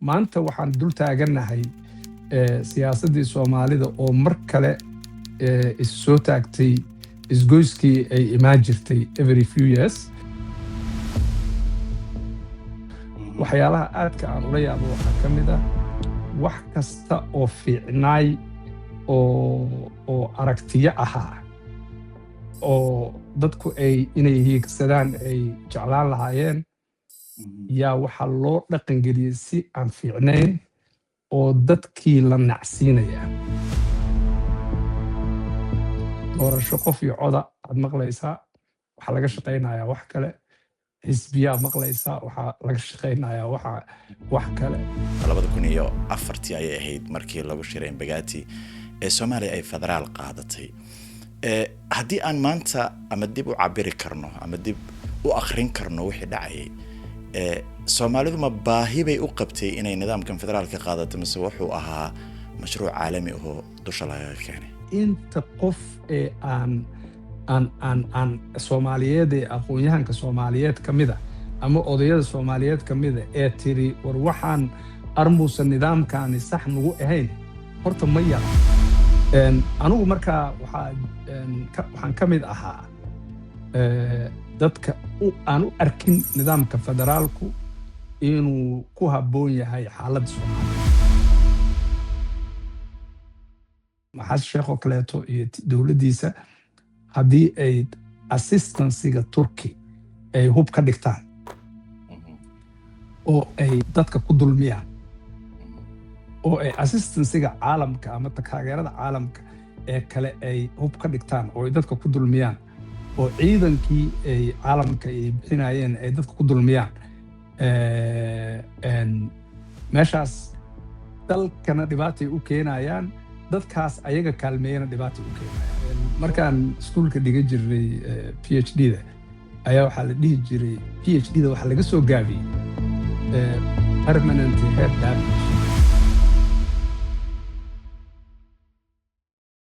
maanta waxaan dul taaganahay siyaasaddii Soomaalida oo mar kale is soo taagtay isgoyskii ay imaan jirtay every few years. waxyaalaha aadka aan ula yaabo waxaa ka mid ah wax kasta oo fiicnaay oo aragtiyo ahaa oo dadku ay inay hiigsadaan ay jeclaan lahaayeen yaa waxaa loo dhaqangeliyey si aan fiicnayn oo dadkii la nacsiinaya. doorasho qof iyo coda aad maqlaysaa waxaa laga shaqaynayaa wax kale, xisbiyaa maqlaysaa waxaa laga shaqaynayaa wax kale. 2004 ayay ahayd markii lagu shiray Embagati ee Soomaaliya ay federaal qaadatay. haddii aan maanta ama dib u cabiri karno ama dib u akhrin karno wixii dhacayay, Soomaalidu ma baahi bay u qabtay inay nidaamkan federaalka qaadato mise wuxuu ahaa mashruuc caalami oo dusha laga keenay? inta qof ee aan Soomaaliyeed ee aqoon-yahanka Soomaaliyeed ka mid ah ama odayada Soomaaliyeed ka mid ah ee tiri war waxaan armuusa nidaamkaani sax nagu ahayn horta ma yara. anigu markaa waxaan ka mid ahaa dadka aan u arkin nidaamka federaalku inuu ku habboon yahay xaaladda Soomaaliya. maxaas sheekh oo kaleeto iyo dowladdiisa haddii ay assistansiga Turki ay hub ka dhigtaan oo ay dadka ku dulmiyaan oo ay assistansiga caalamka ama taageerada caalamka ee kale ay hub ka dhigtaan oo ay dadka ku dulmiyaan oo ciidankii ay caalamka ay bixinayeen ay dadka ku dulmiyaan, meeshaas dalkana dhibaatay u keenayaan, dadkaas ayaga kaalmeeyana dhibaatay u keenayaan. markaan iskuulka dhiga jiray PhD-da ayaa waxaa la dhihi jiray PhD-da waxaa laga soo gaabiyey permanent head damage.